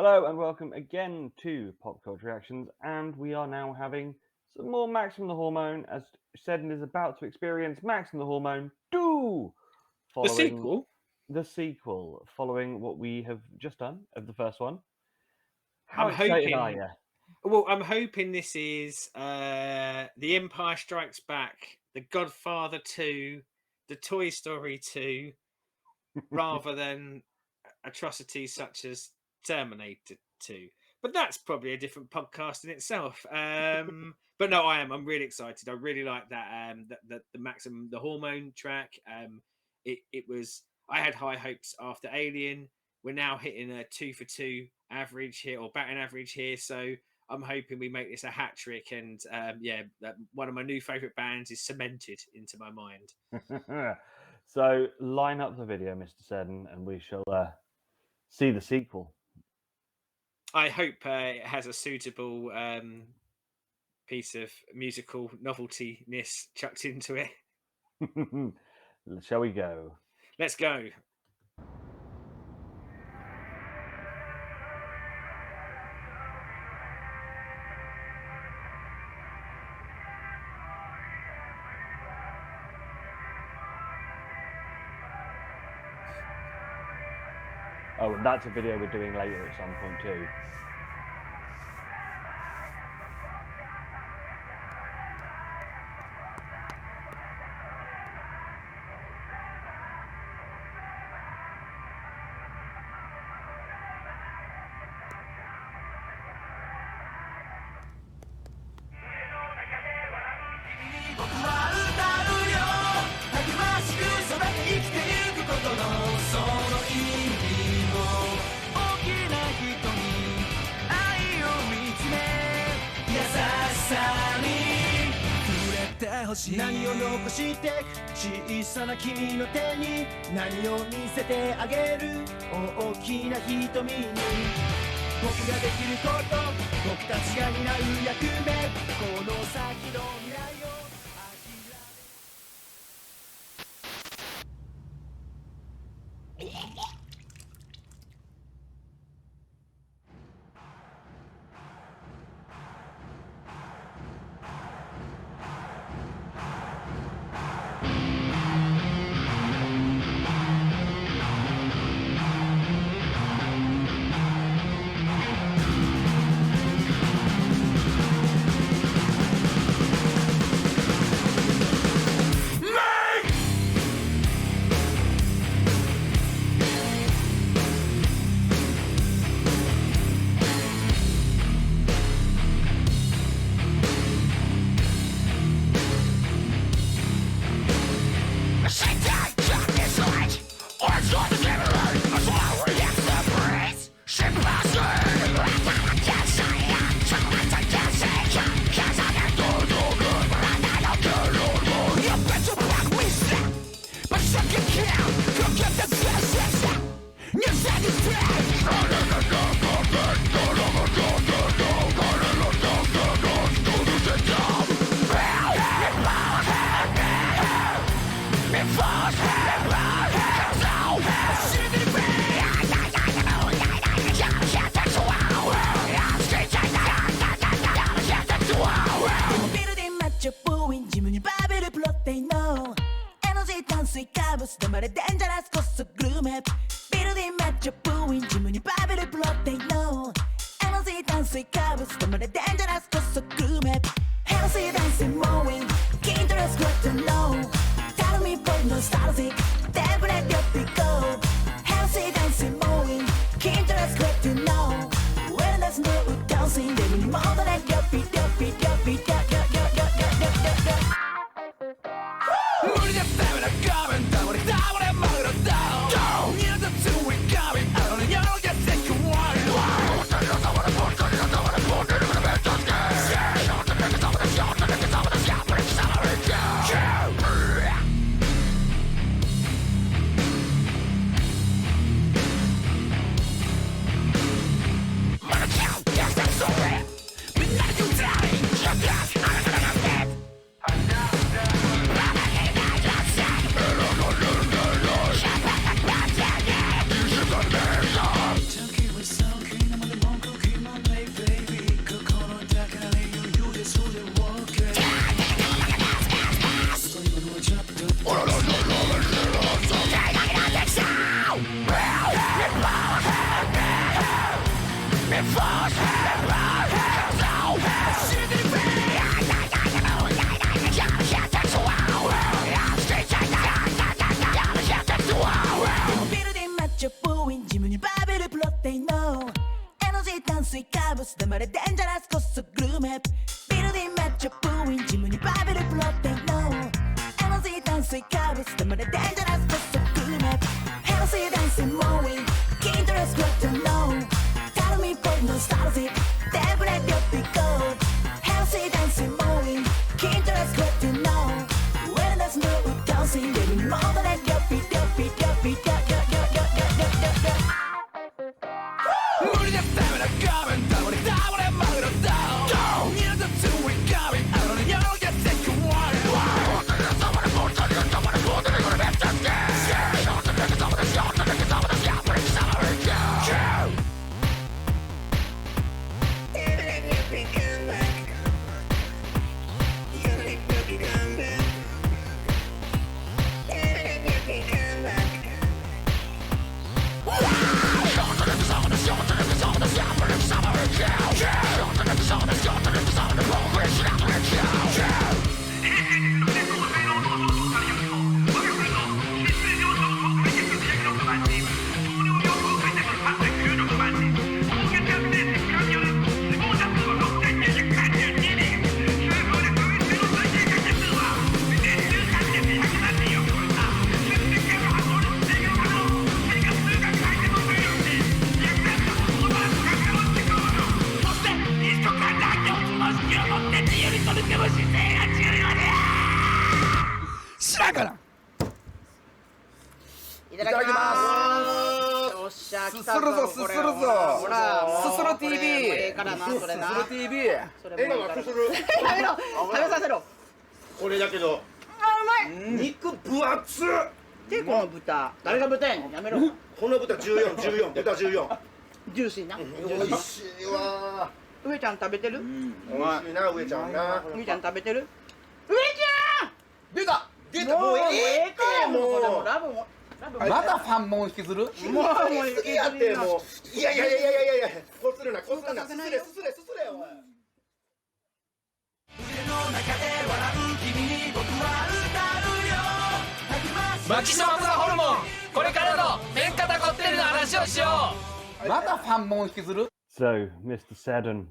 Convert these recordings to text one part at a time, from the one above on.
Hello and welcome again to PopCulture Reactions, and we are now having some more Maximum the Hormone, as Seddon is about to experience Maximum the Hormone 2, The following sequel? following what we have just done of the first one. How I'm excited are hoping. you? Well, I'm hoping this is The Empire Strikes Back, The Godfather 2, The Toy Story 2, rather than atrocities such as Terminator 2. But that's probably a different podcast in itself. But no, I'm really excited. I really like that. The Maximum the Hormone track. It was. I had high hopes after Alien. We're now hitting a 2 for 2 average here, or batting average here. So I'm hoping we make this a hat trick. And one of my new favorite bands is cemented into my mind. So line up the video, Mr. Seddon, and we shall see the sequel. I hope it has a suitable piece of musical novelty-ness chucked into it. Shall we go? Let's go. Oh, and that's a video we're doing later at some point too.何を残して小さな君の手に何を見せてあげる大きな瞳に僕ができること僕たちが担う役目この先の未来を無理でダメな画面だ俺倒れまぐろだ知らんからいただきますよっしゃ来たぞすするぞほらすする TV もうええからなそれなすする TV それもいいからやめろ食べさせろこれだけどうまい肉分厚っでこの豚誰が豚やねんやめろこの豚14豚14ジューシーな美味しいわ上ちゃん食べてる美味しいな上ちゃんな上ちゃん食べてる上ち出た出ゃんもうええからもうこれもうもラブもまたファンモン引きずるもうう好きやってもういやこするなすすれおいマキシマムザホルモンこれからの麺肩こってりの話をしよまたファンモン引きずる So, Mr. Seddon.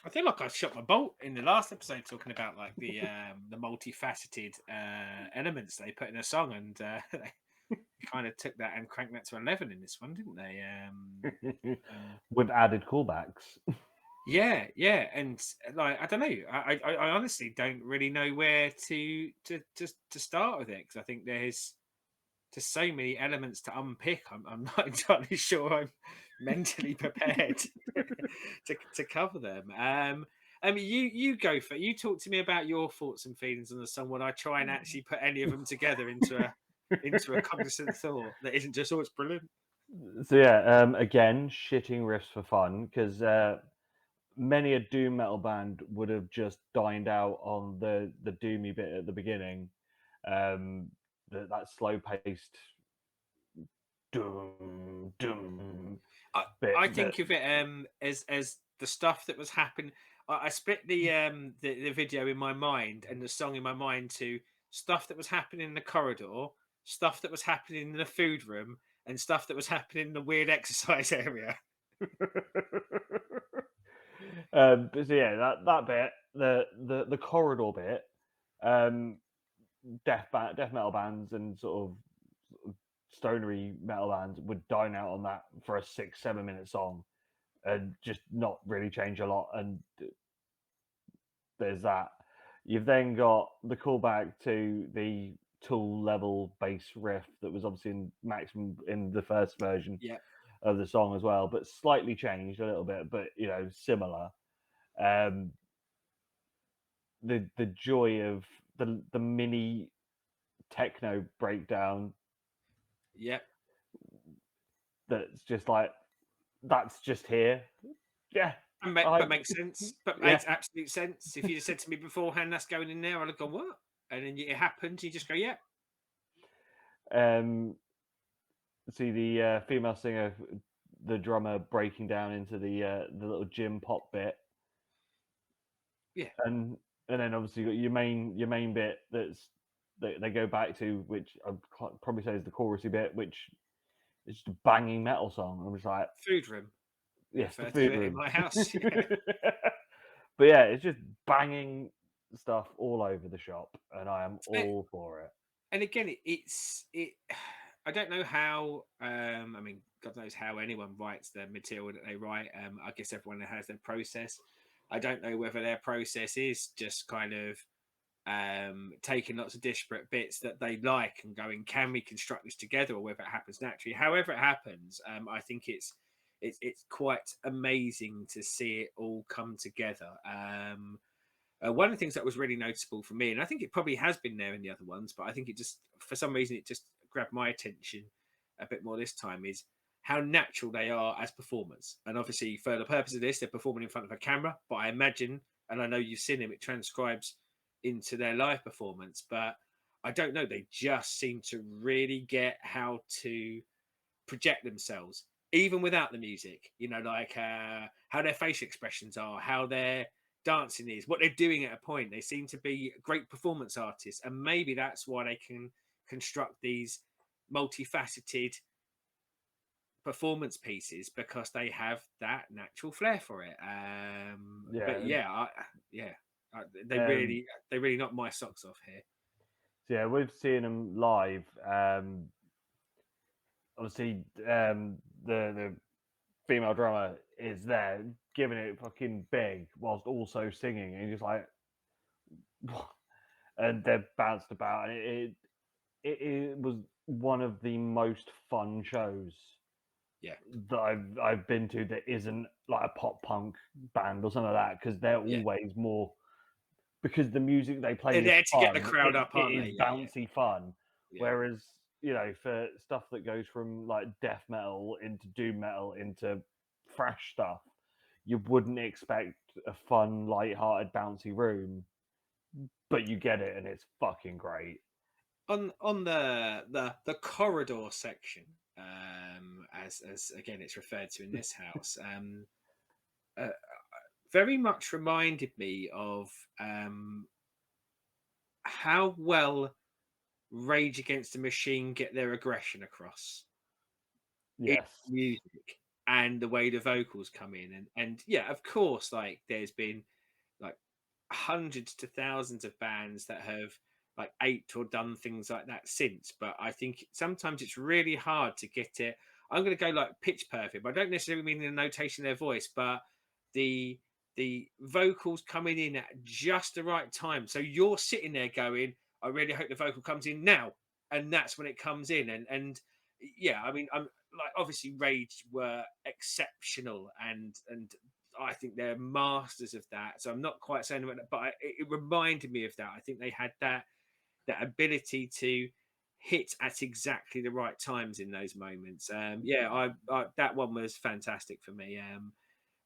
I feel like I shot my bolt in the last episode talking about like the multifaceted elements they put in a song, and they kind of took that and cranked that to 11 in this one, didn't they? With added callbacks. Yeah, and like I don't know, I honestly don't really know where to start with it, because I think there's just so many elements to unpick. I'm not entirely sure I'm mentally prepared to cover them. I mean, you go for it. You talk to me about your thoughts and feelings on the song when I try and actually put any of them together into a cognizant thought that isn't just it's brilliant. So yeah, again, shitting riffs for fun, because many a doom metal band would have just dined out on the doomy bit at the beginning, that slow paced doom bit. I think of it as the stuff that was happening. I split the video in my mind and the song in my mind to stuff that was happening in the corridor, stuff that was happening in the food room, and stuff that was happening in the weird exercise area. But so yeah, that bit, the corridor bit, death metal bands and sort of stonery metal bands would dine out on that for a 6-7 minute song and just not really change a lot. And there's that. You've then got the callback to the Tool level bass riff that was obviously in Maximum in the first version of the song as well, but slightly changed a little bit, but similar. The joy of the mini techno breakdown. Yep. That's just like, that's just here. Yeah. But makes sense. But makes absolute sense. If you'd have said to me beforehand that's going in there, I'd have gone, what? And then it happened, you just go, yeah. See the female singer, the drummer breaking down into the little gym pop bit. Yeah. And then obviously you got your main bit they go back to, which I'd probably say is the chorusy bit, which is just a banging metal song. I'm just like, food room. Yes, the Refer food to it room in my house. But yeah, it's just banging stuff all over the shop, and I am all for it. And again, I don't know how. I mean, God knows how anyone writes the material that they write. I guess everyone has their process. I don't know whether their process is just kind of taking lots of disparate bits that they like and going, can we construct this together, or whether it happens naturally. However it happens, I think it's quite amazing to see it all come together. One of the things that was really noticeable for me, and I think it probably has been there in the other ones, but I think it just, for some reason, it just grabbed my attention a bit more this time, is how natural they are as performers. And obviously, for the purpose of this, they're performing in front of a camera, but I imagine, and I know you've seen them, it transcribes into their live performance, but I don't know, they just seem to really get how to project themselves, even without the music, like how their facial expressions are, how their dancing is, what they're doing at a point. They seem to be great performance artists, and maybe that's why they can construct these multifaceted performance pieces, because they have that natural flair for it. They really knock my socks off here. Yeah, we've seen them live. Obviously, the female drummer is there giving it fucking big whilst also singing, and you're just like, what? And they're bounced about, and it was one of the most fun shows that I've been to that isn't like a pop punk band or something like that, because they're always more, because the music they play They're is there to get the fun, crowd up, it aren't is they? bouncy fun. Yeah. Whereas, you know, for stuff that goes from like death metal into doom metal into thrash stuff, you wouldn't expect a fun, light-hearted, bouncy room, but you get it, and it's fucking great. On the corridor section, as again it's referred to in this house, very much reminded me of how well Rage Against the Machine get their aggression across. Yes. In music and the way the vocals come in, and yeah, of course, like there's been like hundreds to thousands of bands that have like aped or done things like that since, but I think sometimes it's really hard to get it. I'm going to go like pitch perfect, but I don't necessarily mean in the notation of their voice, but the vocals coming in at just the right time, so you're sitting there going, I really hope the vocal comes in now, and that's when it comes in. And yeah, I mean, I'm like, obviously Rage were exceptional, and I think they're masters of that. So I'm not quite saying about that, but it reminded me of that. I think they had that ability to hit at exactly the right times in those moments. Yeah, I that one was fantastic for me.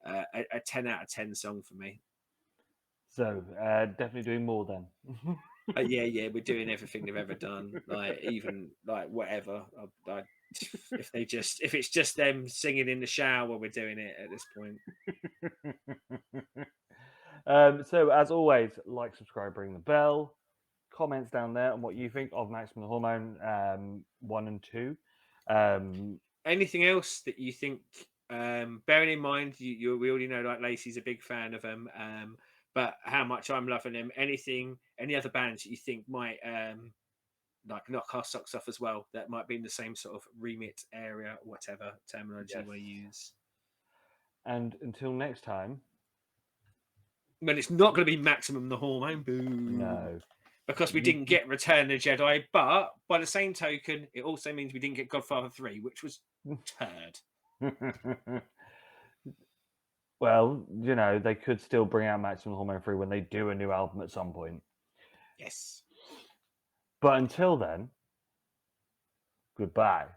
A 10 out of 10 song for me. So definitely doing more then. Yeah, we're doing everything they've ever done. Like even like whatever. If it's just them singing in the shower, we're doing it at this point. So as always, like, subscribe, ring the bell, comments down there on what you think of Maximum The Hormone 1 and 2. Anything else that you think, bearing in mind we already know like Lacey's a big fan of them, but how much I'm loving them, any other bands that you think might like knock our socks off as well, that might be in the same sort of remit area, whatever terminology you want to use. And until next time, but it's not going to be Maximum The Hormone, boo. No, because we didn't get Return of the Jedi, but by the same token, it also means we didn't get Godfather 3, which was turd. Well, you know, they could still bring out Maximum Hormone 3 when they do a new album at some point. Yes. But until then, goodbye.